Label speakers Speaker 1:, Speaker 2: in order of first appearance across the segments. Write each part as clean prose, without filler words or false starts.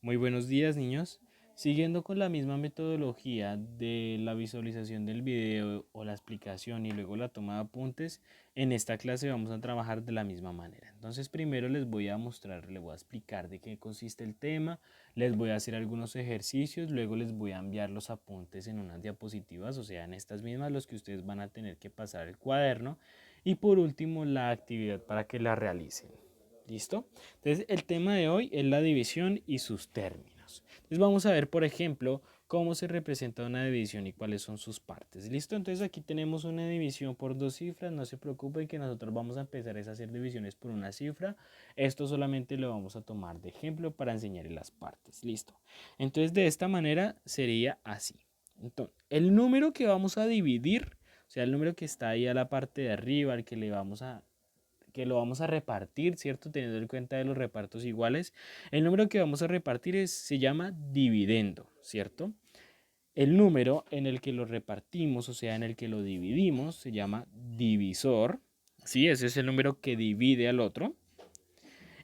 Speaker 1: Muy buenos días, niños. Siguiendo con la misma metodología de la visualización del video o la explicación y luego la toma de apuntes, en esta clase vamos a trabajar de la misma manera. Entonces, primero les voy a mostrar, les voy a explicar de qué consiste el tema, les voy a hacer algunos ejercicios, luego les voy a enviar los apuntes en unas diapositivas, o sea, en estas mismas los que ustedes van a tener que pasar el cuaderno y por último la actividad para que la realicen. ¿Listo? Entonces, el tema de hoy es la división y sus términos. Entonces, vamos a ver, por ejemplo, cómo se representa una división y cuáles son sus partes. ¿Listo? Entonces, aquí tenemos una división por dos cifras. No se preocupen que nosotros vamos a empezar a hacer divisiones por una cifra. Esto solamente lo vamos a tomar de ejemplo para enseñarles las partes. ¿Listo? Entonces, de esta manera sería así. Entonces, el número que vamos a dividir, o sea, el número que está ahí a la parte de arriba, al que lo vamos a repartir, ¿cierto? Teniendo en cuenta de los repartos iguales. El número que vamos a repartir se llama dividendo, ¿cierto? El número en el que lo repartimos, o sea, en el que lo dividimos, se llama divisor. Sí, ese es el número que divide al otro.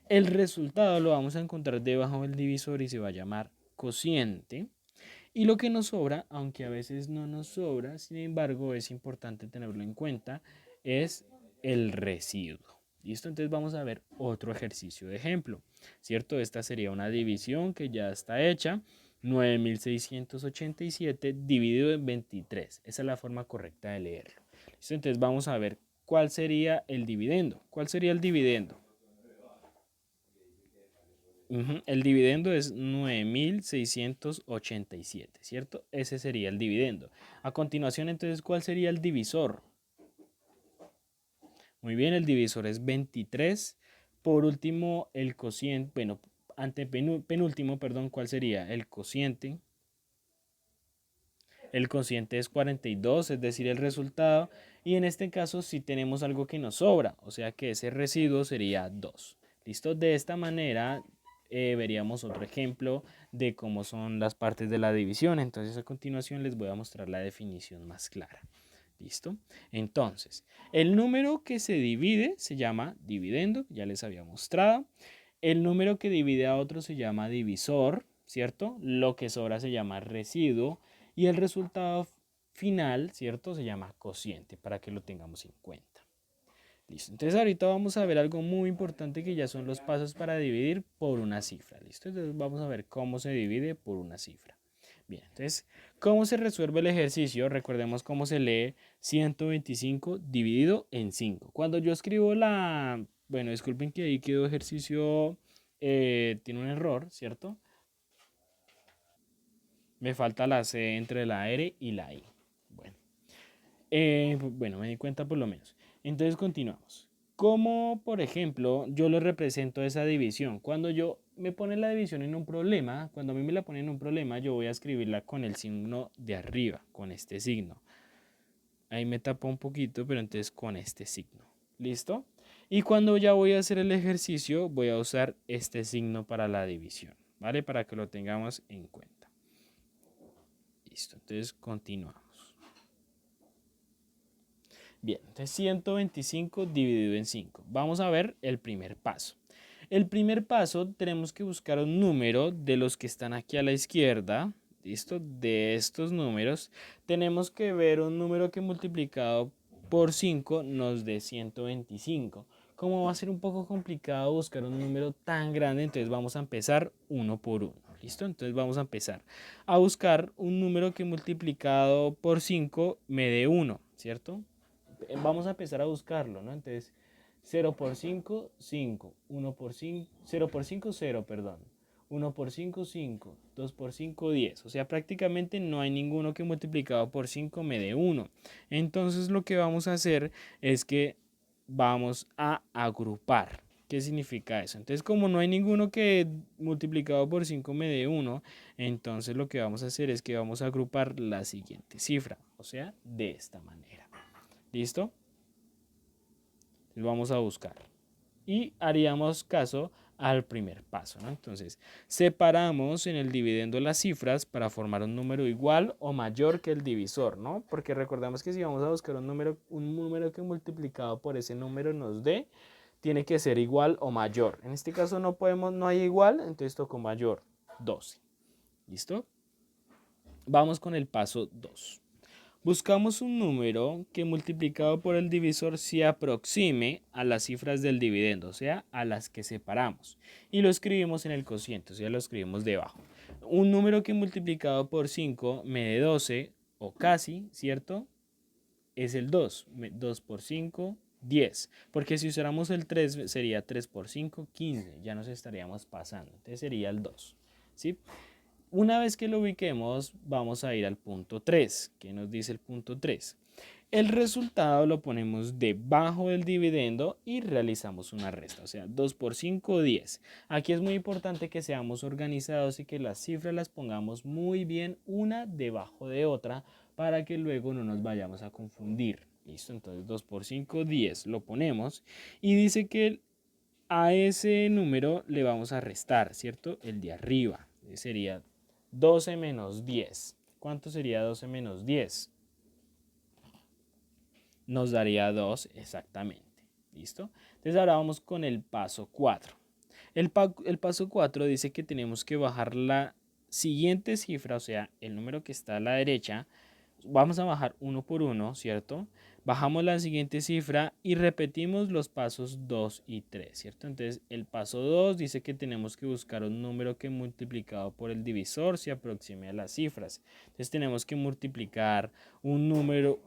Speaker 1: El resultado lo vamos a encontrar debajo del divisor y se va a llamar cociente. Y lo que nos sobra, aunque a veces no nos sobra, sin embargo es importante tenerlo en cuenta, es el residuo. ¿Listo? Entonces vamos a ver otro ejercicio de ejemplo, ¿cierto? Esta sería una división que ya está hecha. 9687 dividido en 23. Esa es la forma correcta de leerlo. ¿Listo? Entonces vamos a ver cuál sería el dividendo. ¿Cuál sería el dividendo? El dividendo es 9687, ¿cierto? Ese sería el dividendo. A continuación, entonces, ¿cuál sería el divisor? Muy bien, el divisor es 23. Por último, el cociente, bueno, penúltimo, perdón, ¿cuál sería? El cociente. El cociente es 42, es decir, el resultado. Y en este caso sí tenemos algo que nos sobra, o sea que ese residuo sería 2. ¿Listo? De esta manera veríamos otro ejemplo de cómo son las partes de la división. Entonces a continuación les voy a mostrar la definición más clara. ¿Listo? Entonces, el número que se divide se llama dividendo, ya les había mostrado. El número que divide a otro se llama divisor, ¿cierto? Lo que sobra se llama residuo y el resultado final, ¿cierto? Se llama cociente para que lo tengamos en cuenta. Listo. Entonces ahorita vamos a ver algo muy importante que ya son los pasos para dividir por una cifra. ¿Listo? Entonces vamos a ver cómo se divide por una cifra. Bien, entonces, ¿cómo se resuelve el ejercicio? Recordemos cómo se lee 125 dividido en 5. Cuando yo escribo bueno, disculpen que ahí quedó ejercicio, tiene un error, ¿cierto? Me falta la C entre la R y la I. Bueno, bueno, me di cuenta por lo menos. Entonces continuamos. ¿Cómo, por ejemplo, yo lo represento esa división? Cuando yo me pone la división en un problema, cuando a mí me la ponen en un problema, yo voy a escribirla con el signo de arriba, con este signo. Ahí me tapó un poquito, pero entonces con este signo. ¿Listo? Y cuando ya voy a hacer el ejercicio, voy a usar este signo para la división, ¿vale? Para que lo tengamos en cuenta. Listo, entonces continuamos. Bien, entonces 125 dividido en 5. Vamos a ver el primer paso. El primer paso tenemos que buscar un número de los que están aquí a la izquierda. ¿Listo? De estos números tenemos que ver un número que multiplicado por 5 nos dé 125. Como va a ser un poco complicado buscar un número tan grande, entonces vamos a empezar uno por uno. ¿Listo? Entonces vamos a empezar a buscar un número que multiplicado por 5 me dé 1, ¿cierto? Vamos a empezar a buscarlo, ¿no? Entonces, 0 por 5, 5. 1 por 5, 0 por 5, 0, perdón. 1 por 5, 5. 2 por 5, 10. O sea, prácticamente no hay ninguno que multiplicado por 5 me dé 1. Entonces, lo que vamos a hacer es que vamos a agrupar. ¿Qué significa eso? Entonces, como no hay ninguno que multiplicado por 5 me dé 1, entonces lo que vamos a hacer es que vamos a agrupar la siguiente cifra. O sea, de esta manera. ¿Listo? Entonces vamos a buscar. Y haríamos caso al primer paso, ¿no? Entonces, separamos en el dividendo las cifras para formar un número igual o mayor que el divisor, ¿no? Porque recordamos que si vamos a buscar un número que multiplicado por ese número nos dé, tiene que ser igual o mayor. En este caso no hay igual, entonces toco mayor. 12. ¿Listo? Vamos con el paso 2. Buscamos un número que multiplicado por el divisor se aproxime a las cifras del dividendo, o sea, a las que separamos. Y lo escribimos en el cociente, o sea, lo escribimos debajo. Un número que multiplicado por 5 me dé 12 o casi, ¿cierto? Es el 2. 2 por 5, 10. Porque si usáramos el 3 sería 3 por 5, 15. Ya nos estaríamos pasando. Entonces sería el 2. ¿Sí? Una vez que lo ubiquemos, vamos a ir al punto 3. ¿Qué nos dice el punto 3? El resultado lo ponemos debajo del dividendo y realizamos una resta, o sea, 2 por 5, 10. Aquí es muy importante que seamos organizados y que las cifras las pongamos muy bien una debajo de otra para que luego no nos vayamos a confundir. ¿Listo? Entonces 2 por 5, 10 lo ponemos y dice que a ese número le vamos a restar, ¿cierto? El de arriba. Sería 12 menos 10. ¿Cuánto sería 12 menos 10? Nos daría 2 exactamente. ¿Listo? Entonces ahora vamos con el paso 4. El paso 4 dice que tenemos que bajar la siguiente cifra, o sea, el número que está a la derecha. Vamos a bajar uno por uno, ¿cierto? Bajamos la siguiente cifra y repetimos los pasos 2 y 3, ¿cierto? Entonces, el paso 2 dice que tenemos que buscar un número que multiplicado por el divisor se aproxime a las cifras. Entonces, tenemos que multiplicar un número,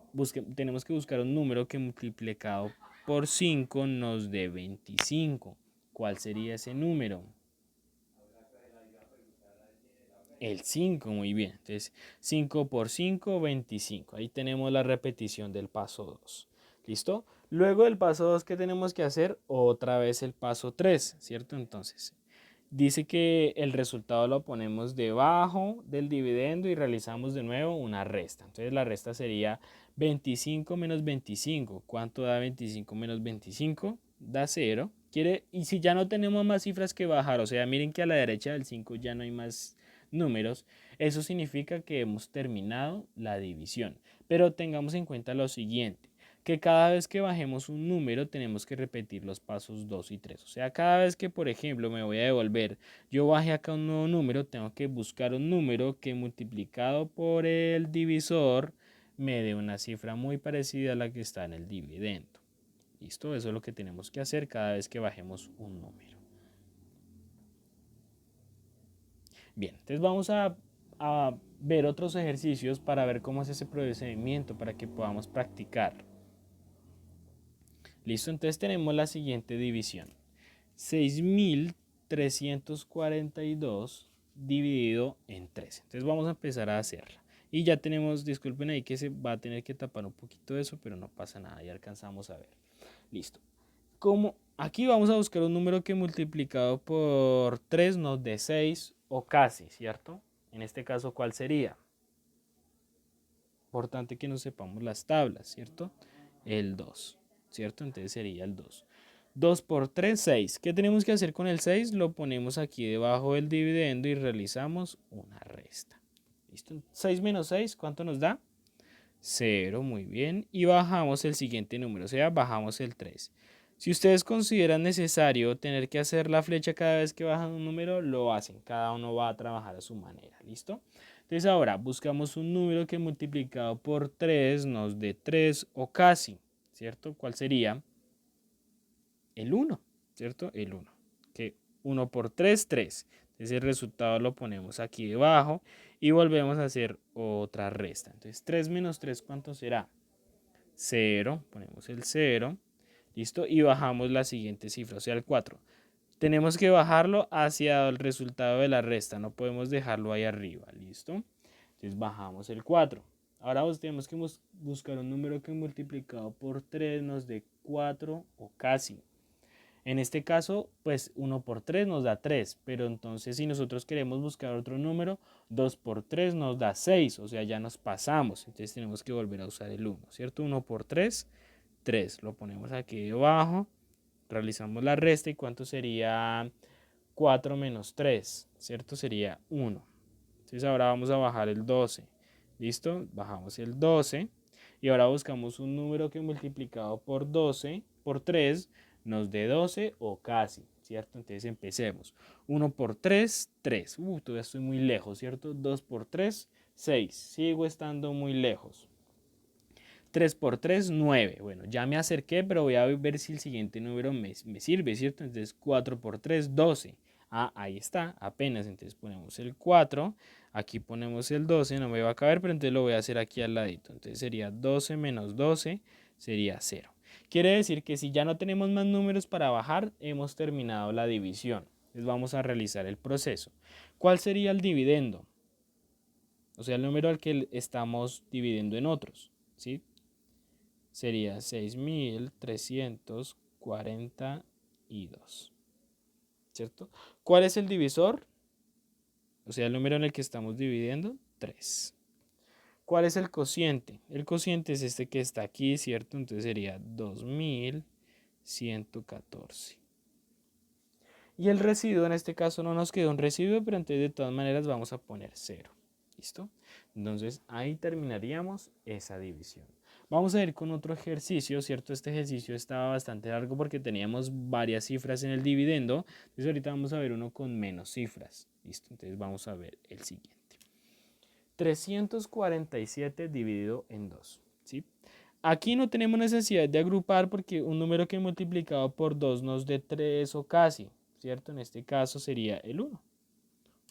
Speaker 1: tenemos que buscar un número que multiplicado por 5 nos dé 25. ¿Cuál sería ese número? El 5, muy bien. Entonces, 5 por 5, 25. Ahí tenemos la repetición del paso 2. ¿Listo? Luego del paso 2, ¿qué tenemos que hacer? Otra vez el paso 3, ¿cierto? Entonces, dice que el resultado lo ponemos debajo del dividendo y realizamos de nuevo una resta. Entonces, la resta sería 25 menos 25. ¿Cuánto da 25 menos 25? Da 0. Y si ya no tenemos más cifras que bajar, o sea, miren que a la derecha del 5 ya no hay más números, eso significa que hemos terminado la división. Pero tengamos en cuenta lo siguiente, que cada vez que bajemos un número tenemos que repetir los pasos 2 y 3. O sea, cada vez que, por ejemplo, me voy a devolver, yo bajé acá un nuevo número, tengo que buscar un número que multiplicado por el divisor me dé una cifra muy parecida a la que está en el dividendo. ¿Listo? Eso es lo que tenemos que hacer cada vez que bajemos un número. Bien, entonces vamos a ver otros ejercicios para ver cómo es ese procedimiento, para que podamos practicar. Listo, entonces tenemos la siguiente división. 6.342 dividido en 13. Entonces vamos a empezar a hacerla. Y ya tenemos, disculpen ahí que se va a tener que tapar un poquito de eso, pero no pasa nada, ya alcanzamos a ver. Listo. Aquí vamos a buscar un número que multiplicado por 3 nos dé 6 o casi, ¿cierto? En este caso, ¿cuál sería? Importante que nos sepamos las tablas, ¿cierto? El 2, ¿cierto? Entonces sería el 2. 2 por 3, 6. ¿Qué tenemos que hacer con el 6? Lo ponemos aquí debajo del dividendo y realizamos una resta. ¿Listo? 6 menos 6, ¿cuánto nos da? 0, muy bien. Y bajamos el siguiente número, o sea, bajamos el 3. Si ustedes consideran necesario tener que hacer la flecha cada vez que bajan un número, lo hacen. Cada uno va a trabajar a su manera. ¿Listo? Entonces ahora buscamos un número que multiplicado por 3 nos dé 3 o casi. ¿Cierto? ¿Cuál sería? El 1. ¿Cierto? El 1. Que 1 por 3, 3. Entonces el resultado lo ponemos aquí debajo y volvemos a hacer otra resta. Entonces 3 menos 3, ¿cuánto será? 0. Ponemos el 0. ¿Listo? Y bajamos la siguiente cifra, o sea, el 4. Tenemos que bajarlo hacia el resultado de la resta, no podemos dejarlo ahí arriba, ¿listo? Entonces bajamos el 4. Ahora tenemos que buscar un número que multiplicado por 3 nos dé 4 o casi. En este caso, pues 1 por 3 nos da 3, pero entonces si nosotros queremos buscar otro número, 2 por 3 nos da 6, o sea, ya nos pasamos. Entonces tenemos que volver a usar el 1, ¿cierto? 1 por 3, 3. Lo ponemos aquí debajo, realizamos la resta y ¿cuánto sería 4 menos 3? ¿Cierto? Sería 1. Entonces ahora vamos a bajar el 12. ¿Listo? Bajamos el 12 y ahora buscamos un número que multiplicado por 12, por 3, nos dé 12 o casi. ¿cierto? Entonces empecemos. 1 por 3, 3. Todavía estoy muy lejos, ¿cierto? 2 por 3, 6. Sigo estando muy lejos. 3 por 3, 9. Bueno, ya me acerqué, pero voy a ver si el siguiente número me sirve, ¿cierto? Entonces 4 por 3, 12. Ah, ahí está, apenas. Entonces ponemos el 4, aquí ponemos el 12, no me va a caber, pero entonces lo voy a hacer aquí al ladito. Entonces sería 12 menos 12, sería 0. Quiere decir que si ya no tenemos más números para bajar, hemos terminado la división. Entonces vamos a realizar el proceso. ¿Cuál sería el dividendo? O sea, el número al que estamos dividiendo en otros, ¿sí? Sería 6342, ¿cierto? ¿Cuál es el divisor? O sea, el número en el que estamos dividiendo, 3. ¿Cuál es el cociente? El cociente es este que está aquí, ¿cierto? Entonces sería 2114. Y el residuo, en este caso no nos quedó un residuo, pero entonces de todas maneras vamos a poner 0. ¿Listo? Entonces ahí terminaríamos esa división. Vamos a ir con otro ejercicio, ¿cierto? Este ejercicio estaba bastante largo porque teníamos varias cifras en el dividendo. Entonces ahorita vamos a ver uno con menos cifras. ¿Listo? Entonces vamos a ver el siguiente. 347 dividido en 2. ¿Sí? Aquí no tenemos necesidad de agrupar porque un número que multiplicado por 2 nos dé 3 o casi, ¿cierto? En este caso sería el 1.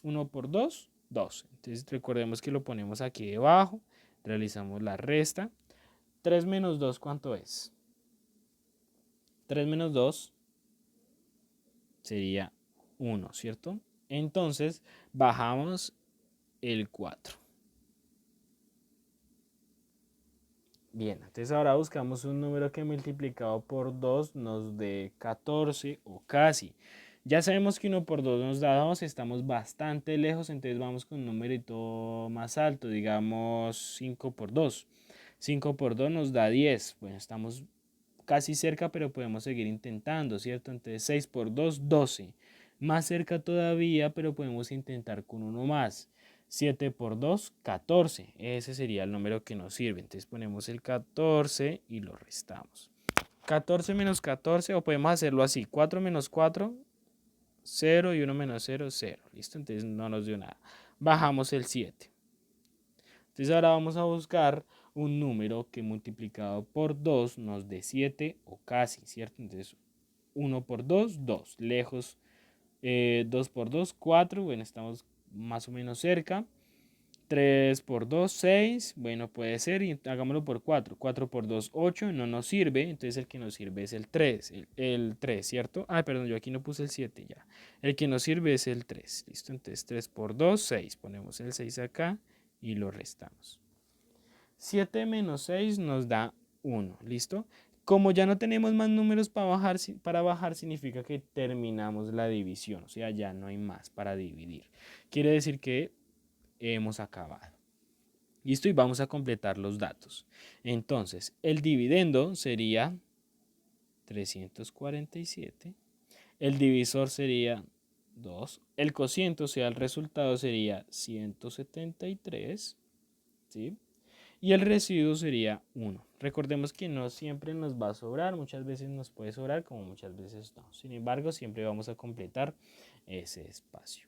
Speaker 1: 1 por 2, 2. Entonces recordemos que lo ponemos aquí debajo, realizamos la resta. 3 menos 2, ¿cuánto es? 3 menos 2 sería 1, ¿cierto? Entonces bajamos el 4. Bien, entonces ahora buscamos un número que multiplicado por 2 nos dé 14 o casi. Ya sabemos que 1 por 2 nos da 2, estamos bastante lejos, entonces vamos con un numerito más alto, digamos 5 por 2. 5 por 2 nos da 10. Bueno, estamos casi cerca, pero podemos seguir intentando, ¿cierto? Entonces 6 por 2, 12. Más cerca todavía, pero podemos intentar con uno más. 7 por 2, 14. Ese sería el número que nos sirve. Entonces ponemos el 14 y lo restamos. 14 menos 14, o podemos hacerlo así. 4 menos 4, 0 y 1 menos 0, 0. ¿Listo? Entonces no nos dio nada. Bajamos el 7. Entonces ahora vamos a buscar un número que multiplicado por 2 nos dé 7 o casi, ¿cierto? Entonces 1 por 2, 2. Lejos, 2 por 2, 4. Bueno, estamos más o menos cerca. 3 por 2, 6. Bueno, puede ser. Y hagámoslo por 4. 4 por 2, 8. No nos sirve. Entonces el que nos sirve es el 3. El 3, ¿cierto? Ah, perdón, yo aquí no puse el 7 ya. El que nos sirve es el 3. ¿Listo? Entonces 3 por 2, 6. Ponemos el 6 acá y lo restamos. 7 menos 6 nos da 1. ¿Listo? Como ya no tenemos más números para bajar, significa que terminamos la división. O sea, ya no hay más para dividir. Quiere decir que hemos acabado. ¿Listo? Y vamos a completar los datos. Entonces, el dividendo sería 347. El divisor sería 2. El cociente, o sea, el resultado sería 173. ¿Sí? Y el residuo sería 1. Recordemos que no siempre nos va a sobrar, muchas veces nos puede sobrar como muchas veces no. Sin embargo, siempre vamos a completar ese espacio.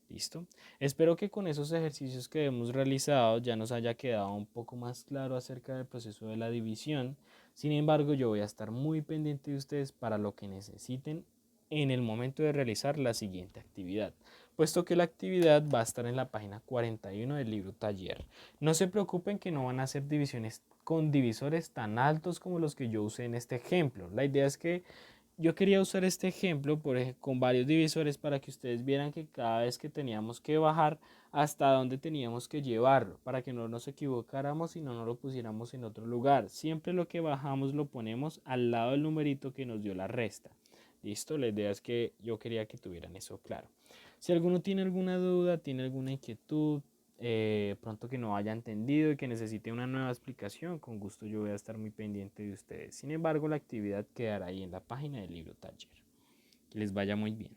Speaker 1: ¿Listo? Espero que con esos ejercicios que hemos realizado ya nos haya quedado un poco más claro acerca del proceso de la división. Sin embargo, yo voy a estar muy pendiente de ustedes para lo que necesiten en el momento de realizar la siguiente actividad, puesto que la actividad va a estar en la página 41 del libro taller. No se preocupen que no van a hacer divisiones con divisores tan altos como los que yo usé en este ejemplo. La idea es que yo quería usar este ejemplo con varios divisores para que ustedes vieran que cada vez que teníamos que bajar, hasta dónde teníamos que llevarlo, para que no nos equivocáramos y no lo pusiéramos en otro lugar. Siempre lo que bajamos lo ponemos al lado del numerito que nos dio la resta. ¿Listo? La idea es que yo quería que tuvieran eso claro. Si alguno tiene alguna duda, tiene alguna inquietud, pronto que no haya entendido y que necesite una nueva explicación, con gusto yo voy a estar muy pendiente de ustedes. Sin embargo, la actividad quedará ahí en la página del libro taller. Que les vaya muy bien.